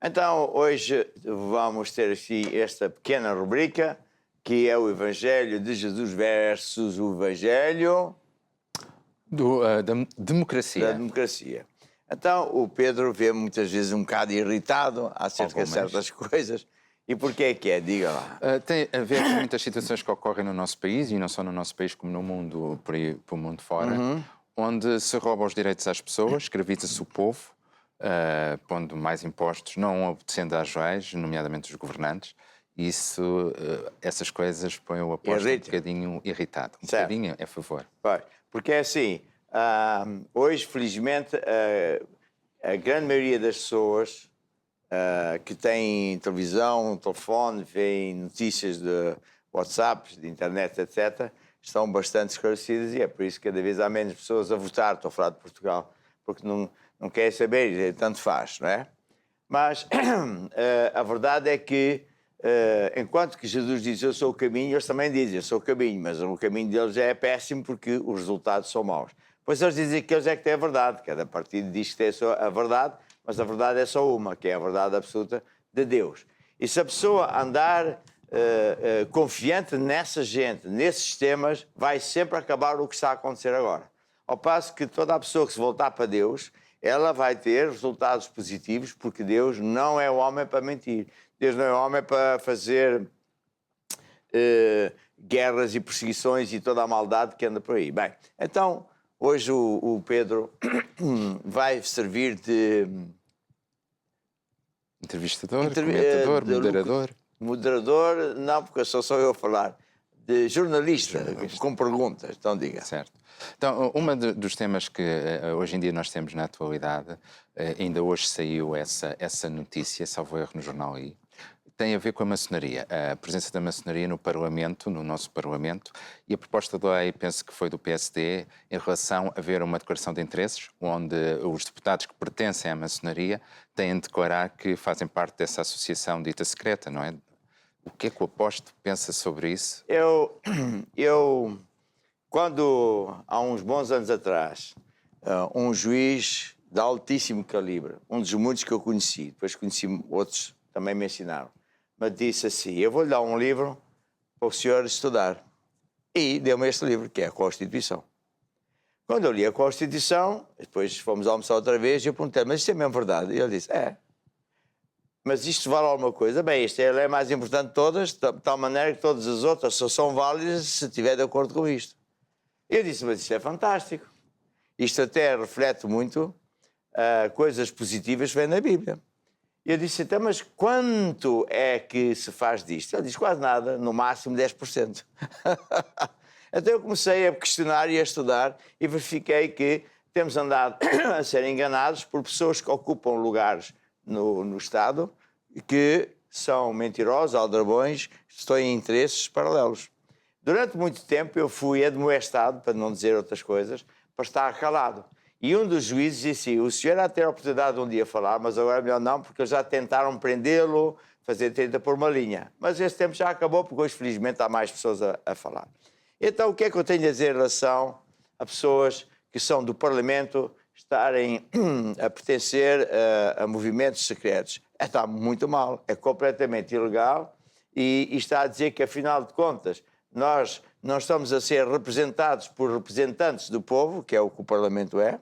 Então, hoje vamos ter aqui esta pequena rubrica, que é o Evangelho de Jesus versus o Evangelho Da democracia. da democracia. Então, o Pedro vê muitas vezes um bocado irritado acerca de certas coisas. E porquê que é? Diga lá. Tem a ver com muitas situações que ocorrem no nosso país, e não só no nosso país, como no mundo, por aí, pelo mundo fora, onde se roubam os direitos às pessoas, escraviza-se o povo, pondo mais impostos, não obedecendo às leis, nomeadamente os governantes. E isso, essas coisas põem o aposto um bocadinho irritado. Um bocadinho é a favor. Porque é assim, hoje, felizmente, a grande maioria das pessoas que têm televisão, telefone, veem notícias de WhatsApp, de internet, etc., estão bastante esclarecidas, e é por isso que cada vez há menos pessoas a votar. Estou a falar de Portugal, porque não querem saber, tanto faz, não é? Mas a verdade é que, enquanto que Jesus diz eu sou o caminho, eles também dizem eu sou o caminho, mas o caminho deles é péssimo porque os resultados são maus. Pois eles dizem que eles é que têm a verdade, cada partido diz que tem a verdade, mas a verdade é só uma, que é a verdade absoluta de Deus. E se a pessoa andar confiante nessa gente, nesses temas, vai sempre acabar o que está a acontecer agora. Ao passo que toda a pessoa que se voltar para Deus, ela vai ter resultados positivos, porque Deus não é homem para mentir. Deus não é homem para fazer guerras e perseguições e toda a maldade que anda por aí. Bem, então, hoje o Pedro vai servir de entrevistador, comentador, moderador. Moderador, não, porque sou só eu a falar. De jornalista, com perguntas. Então, diga. Certo. Então, dos temas que hoje em dia nós temos na atualidade, ainda hoje saiu essa notícia, salvo erro no jornal aí, tem a ver com a maçonaria, a presença da maçonaria no Parlamento, no nosso Parlamento, e a proposta de lei, penso que foi do PSD, em relação a haver uma declaração de interesses, onde os deputados que pertencem à maçonaria têm de declarar que fazem parte dessa associação dita secreta, não é? O que é que o apóstolo pensa sobre isso? Eu quando, há uns bons anos atrás, um juiz de altíssimo calibre, um dos muitos que eu conheci, depois conheci outros, também me ensinaram, mas disse assim, eu vou-lhe dar um livro para o senhor estudar. E deu-me este livro, que é a Constituição. Quando eu li a Constituição, depois fomos almoçar outra vez, e eu perguntei, mas isto é mesmo verdade? E ele disse, é. Mas isto vale alguma coisa? Bem, esta é a lei mais importante de todas, de tal maneira que todas as outras só são válidas se estiver de acordo com isto. Eu disse, mas isto é fantástico. Isto até reflete muito coisas positivas que vêm na Bíblia. E eu disse, então, mas quanto é que se faz disto? Ele disse, quase nada, no máximo 10%. Então eu comecei a questionar e a estudar e verifiquei que temos andado a ser enganados por pessoas que ocupam lugares no Estado que são mentirosos, aldrabões, estão em interesses paralelos. Durante muito tempo eu fui admoestado, para não dizer outras coisas, para estar calado. E um dos juízes disse, o senhor há de ter a oportunidade de um dia falar, mas agora é melhor não, porque já tentaram prendê-lo, fazer tenta por uma linha. Mas esse tempo já acabou, porque hoje, felizmente, há mais pessoas a falar. Então, o que é que eu tenho a dizer em relação a pessoas que são do Parlamento estarem a pertencer a movimentos secretos? Está muito mal, é completamente ilegal e está a dizer que, afinal de contas, nós não estamos a ser representados por representantes do povo, que é o que o Parlamento é,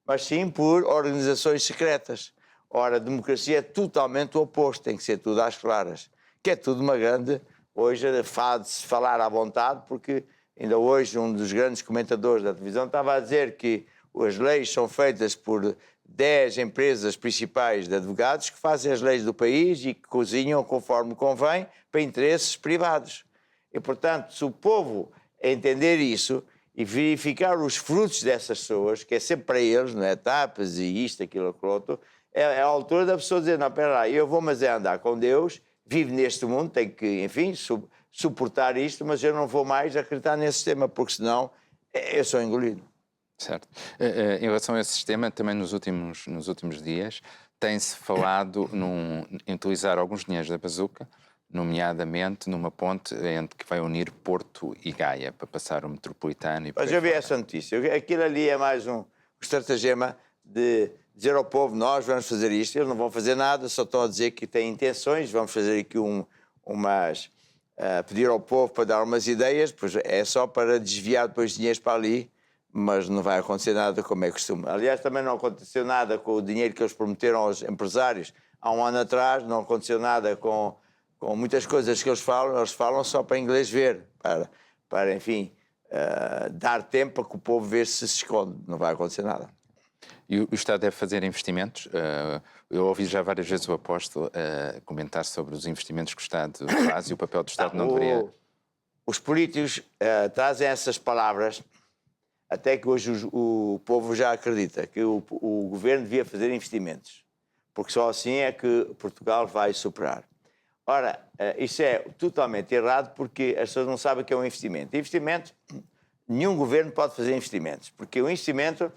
mas sim por organizações secretas. Ora, a democracia é totalmente o oposto, tem que ser tudo às claras, que é tudo uma grande... Hoje faz-se falar à vontade, porque ainda hoje um dos grandes comentadores da televisão estava a dizer que as leis são feitas por 10 empresas principais de advogados que fazem as leis do país e que cozinham conforme convém para interesses privados. E, portanto, se o povo entender isso e verificar os frutos dessas pessoas, que é sempre para eles, não é? Tapas e isto, aquilo, aquilo outro, é a altura da pessoa dizer, não, espera lá, eu vou mas é andar com Deus, vivo neste mundo, tenho que, enfim, suportar isto, mas eu não vou mais acreditar nesse sistema, porque senão eu sou engolido. Certo. Em relação a esse sistema, também nos últimos dias, tem-se falado em utilizar alguns dinheiros da bazuca, nomeadamente numa ponte que vai unir Porto e Gaia, para passar o metropolitano. Mas eu vi essa notícia. Aquilo ali é mais um estratagema de dizer ao povo, nós vamos fazer isto, eles não vão fazer nada, só estão a dizer que têm intenções, vamos fazer aqui pedir ao povo para dar umas ideias, pois é só para desviar depois dinheiro para ali, mas não vai acontecer nada como é costume. Aliás, também não aconteceu nada com o dinheiro que eles prometeram aos empresários há um ano atrás, não aconteceu nada com muitas coisas que eles falam só para inglês ver, para enfim, dar tempo para que o povo veja se esconde, não vai acontecer nada. E o Estado deve fazer investimentos? Eu ouvi já várias vezes o apóstolo comentar sobre os investimentos que o Estado faz e o papel do Estado não deveria... Os políticos trazem essas palavras até que hoje o povo já acredita que o governo devia fazer investimentos, porque só assim é que Portugal vai superar. Ora, isso é totalmente errado porque as pessoas não sabem o que é um investimento. Investimento, nenhum governo pode fazer investimentos, porque o investimento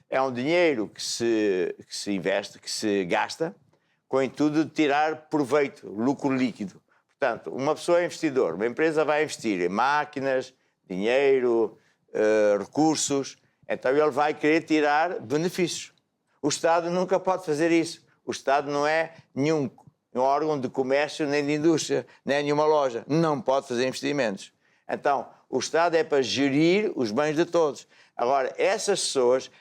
é um dinheiro que se investe, que se gasta, com o intuito de tirar proveito, lucro líquido. Portanto, uma pessoa é investidor, uma empresa vai investir em máquinas, dinheiro, recursos, então ele vai querer tirar benefícios. O Estado nunca pode fazer isso. O Estado não é nenhum órgão de comércio, nem de indústria, nem nenhuma loja. Não pode fazer investimentos. Então, o Estado é para gerir os bens de todos. Agora, essas pessoas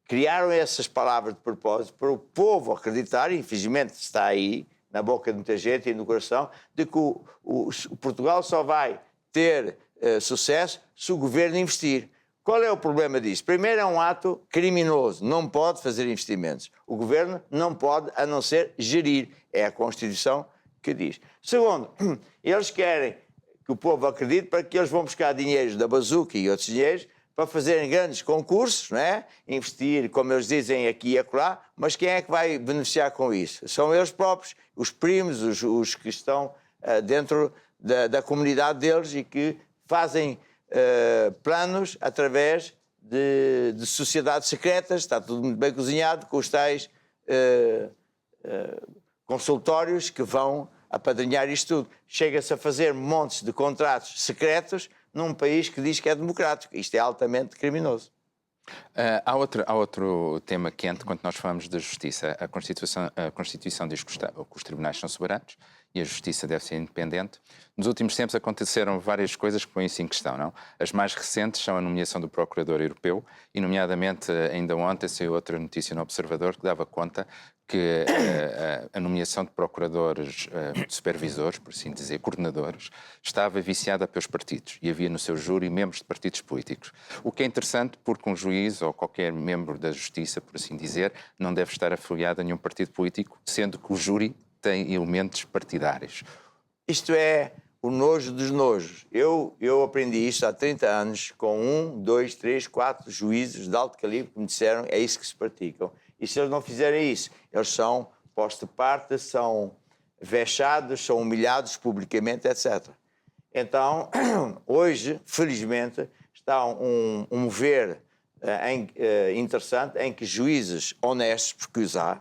criaram essas palavras de propósito para o povo acreditar, e infelizmente está aí, na boca de muita gente e no coração, de que o Portugal só vai ter sucesso se o governo investir. Qual é o problema disso? Primeiro, é um ato criminoso, não pode fazer investimentos. O governo não pode, a não ser gerir. É a Constituição que diz. Segundo, eles querem que o povo acredite para que eles vão buscar dinheiros da bazuca e outros dinheiros para fazerem grandes concursos, não é? Investir, como eles dizem, aqui e acolá, mas quem é que vai beneficiar com isso? São eles próprios, os primos, os que estão dentro da comunidade deles e que fazem planos através de sociedades secretas, está tudo muito bem cozinhado, com os tais consultórios que vão apadrinhar isto tudo. Chega-se a fazer montes de contratos secretos num país que diz que é democrático. Isto é altamente criminoso. Há outro tema quente quando nós falamos da justiça. A Constituição diz que os tribunais são soberanos e a justiça deve ser independente. Nos últimos tempos aconteceram várias coisas que põem isso em questão, não? As mais recentes são a nomeação do Procurador Europeu e, nomeadamente, ainda ontem saiu outra notícia no Observador que dava conta que a nomeação de procuradores, supervisores, por assim dizer, coordenadores, estava viciada pelos partidos e havia no seu júri membros de partidos políticos. O que é interessante porque um juiz ou qualquer membro da justiça, por assim dizer, não deve estar afiliado a nenhum partido político, sendo que o júri tem elementos partidários. Isto é o nojo dos nojos. Eu aprendi isto há 30 anos com 1, 2, 3, 4 juízes de alto calibre que me disseram é isso que se praticam. E se eles não fizerem isso, eles são postos de parte, são vexados, são humilhados publicamente, etc. Então, hoje, felizmente, está um mover interessante em que juízes honestos, porque os há,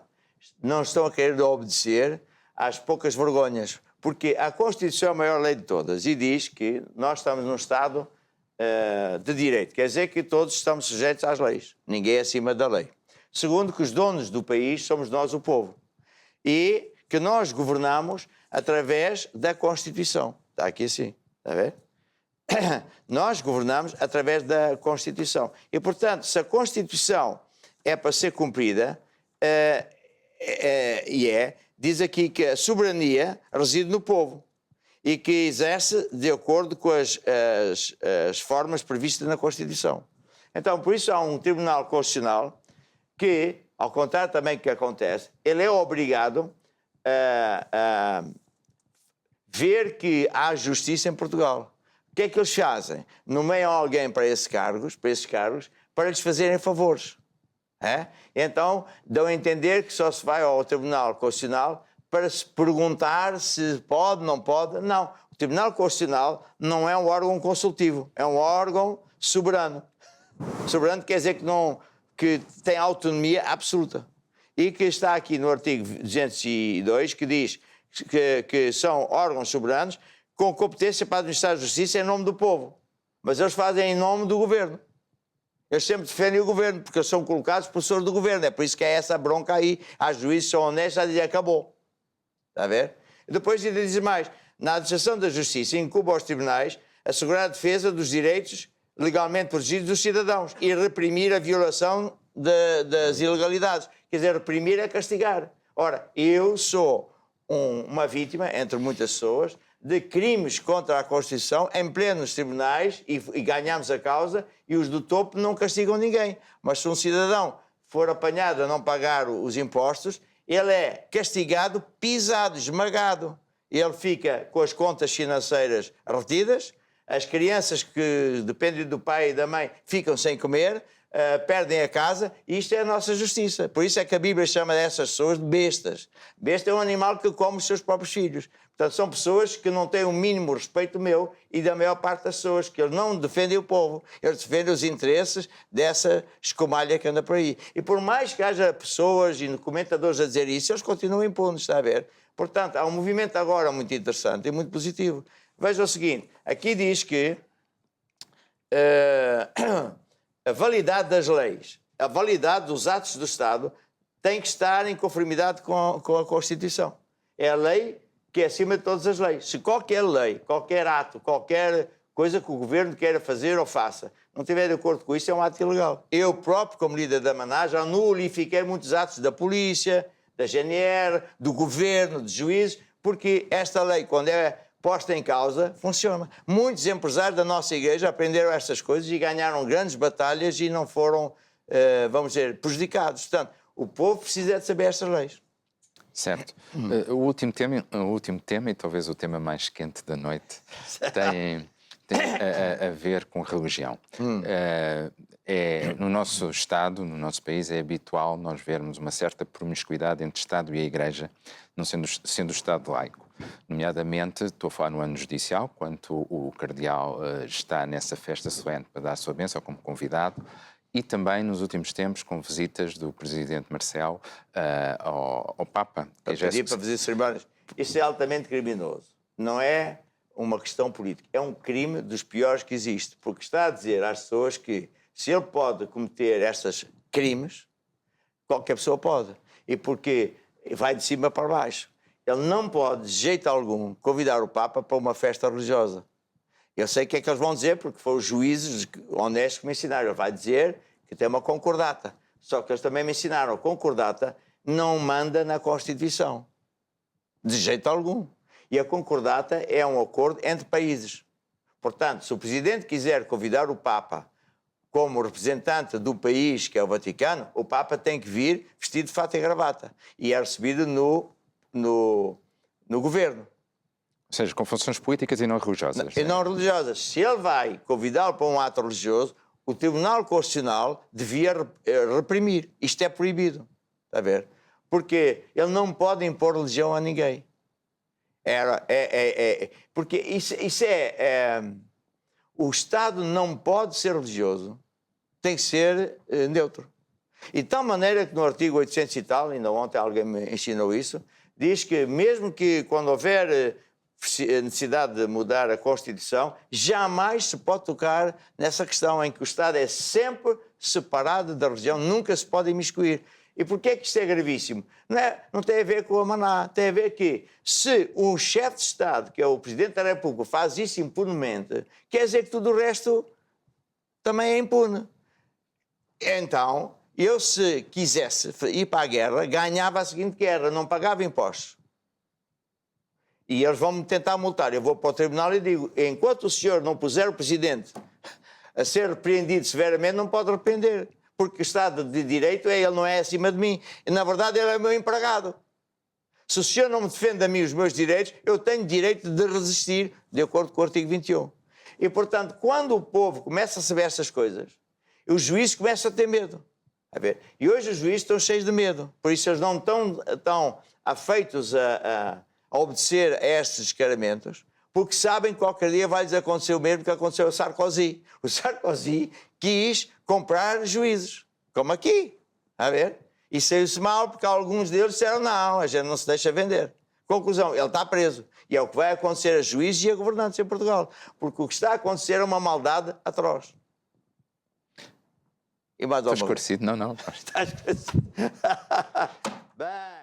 não estão a querer obedecer às poucas vergonhas. Porque a Constituição é a maior lei de todas e diz que nós estamos num Estado de direito. Quer dizer que todos estamos sujeitos às leis. Ninguém é acima da lei. Segundo, que os donos do país somos nós, o povo. E que nós governamos através da Constituição. Está aqui assim, está a ver? Nós governamos através da Constituição. E, portanto, se a Constituição é para ser cumprida, diz aqui que a soberania reside no povo e que exerce de acordo com as formas previstas na Constituição. Então, por isso há um Tribunal Constitucional que, ao contrário também que acontece, ele é obrigado a ver que há justiça em Portugal. O que é que eles fazem? Nomeiam alguém para esses cargos, para lhes fazerem favores. Então, dão a entender que só se vai ao Tribunal Constitucional para se perguntar se pode, não pode. Não, o Tribunal Constitucional não é um órgão consultivo, é um órgão soberano. Soberano quer dizer que tem autonomia absoluta. E que está aqui no artigo 202, que diz que são órgãos soberanos com competência para administrar a justiça em nome do povo. Mas eles fazem em nome do governo. Eles sempre defendem o governo, porque eles são colocados professores do governo. É por isso que é essa bronca aí. Há juízes que são honestos a dizer acabou. Está a ver? E depois ainda diz mais. Na administração da justiça, incumbe aos tribunais assegurar a defesa dos direitos legalmente protegidos dos cidadãos e reprimir a violação das ilegalidades. Quer dizer, reprimir é castigar. Ora, eu sou uma vítima, entre muitas pessoas, de crimes contra a Constituição em plenos tribunais e ganhamos a causa e os do topo não castigam ninguém. Mas se um cidadão for apanhado a não pagar os impostos, ele é castigado, pisado, esmagado. Ele fica com as contas financeiras retidas, as crianças que dependem do pai e da mãe ficam sem comer, perdem a casa, e isto é a nossa justiça. Por isso é que a Bíblia chama dessas pessoas de bestas. Besta é um animal que come os seus próprios filhos. Portanto, são pessoas que não têm o mínimo respeito meu e da maior parte das pessoas, que eles não defendem o povo, eles defendem os interesses dessa escumalha que anda por aí. E por mais que haja pessoas e comentadores a dizer isso, eles continuam impunes, está a ver? Portanto, há um movimento agora muito interessante e muito positivo. Veja o seguinte, aqui diz que a validade das leis, a validade dos atos do Estado tem que estar em conformidade com a Constituição. É a lei que é acima de todas as leis. Se qualquer lei, qualquer ato, qualquer coisa que o governo queira fazer ou faça, não estiver de acordo com isso, é um ato ilegal. Eu próprio, como líder da Maná, já nulifiquei muitos atos da polícia, da GNR, do governo, de juízes, porque esta lei, quando é posta em causa, funciona. Muitos empresários da nossa igreja aprenderam estas coisas e ganharam grandes batalhas e não foram, vamos dizer, prejudicados. Portanto, o povo precisa de saber estas leis. Certo. O último tema, e talvez o tema mais quente da noite, tem a ver com religião. No nosso Estado, no nosso país, é habitual nós vermos uma certa promiscuidade entre Estado e a Igreja, não sendo o Estado laico. Nomeadamente, estou a falar no ano judicial, quando o cardeal está nessa festa solene para dar a sua bênção como convidado, e também nos últimos tempos com visitas do presidente Marcelo ao Papa. Para pedir para fazer cerimónias. Isso é altamente criminoso. Não é uma questão política. É um crime dos piores que existe. Porque está a dizer às pessoas que se ele pode cometer estes crimes, qualquer pessoa pode. E porque vai de cima para baixo. Ele não pode, de jeito algum, convidar o Papa para uma festa religiosa. Eu sei o que é que eles vão dizer, porque foram os juízes honestos que me ensinaram. Ele vai dizer que tem uma concordata. Só que eles também me ensinaram, a concordata não manda na Constituição. De jeito algum. E a concordata é um acordo entre países. Portanto, se o Presidente quiser convidar o Papa como representante do país, que é o Vaticano, o Papa tem que vir vestido de fato e gravata. E é recebido no governo. Ou seja, com funções políticas e não religiosas. E não religiosas. Se ele vai convidá-lo para um ato religioso, o Tribunal Constitucional devia reprimir. Isto é proibido. Está a ver? Porque ele não pode impor religião a ninguém. Porque o Estado não pode ser religioso. Tem que ser neutro. E de tal maneira que no artigo 800 e tal, ainda ontem alguém me ensinou isso, diz que mesmo que quando houver necessidade de mudar a Constituição, jamais se pode tocar nessa questão em que o Estado é sempre separado da religião, nunca se pode imiscuir. E porquê é que isto é gravíssimo? Não tem a ver com a Maná, tem a ver que se um chefe de Estado, que é o Presidente da República, faz isso impunemente, quer dizer que tudo o resto também é impune. Então, eu se quisesse ir para a guerra, ganhava a seguinte guerra, não pagava impostos. E eles vão-me tentar multar. Eu vou para o tribunal e digo, enquanto o senhor não puser o Presidente a ser repreendido severamente, não pode repreender. Porque o Estado de Direito, ele não é acima de mim. E, na verdade, ele é meu empregado. Se o senhor não me defende a mim os meus direitos, eu tenho direito de resistir, de acordo com o artigo 21. E, portanto, quando o povo começa a saber estas coisas, os juízes começam a ter medo. A ver? E hoje os juízes estão cheios de medo. Por isso eles não estão afeitos a obedecer a estes descaramentos, porque sabem que qualquer dia vai-lhes acontecer o mesmo que aconteceu a Sarkozy. O Sarkozy quis comprar juízes, como aqui, a ver? E saiu-se mal porque alguns deles disseram não, a gente não se deixa vender. Conclusão, ele está preso. E é o que vai acontecer a juízes e a governantes em Portugal. Porque o que está a acontecer é uma maldade atroz. E mais Estou alguma vez? esclarecido? Não, não. Está esclarecido. Bem.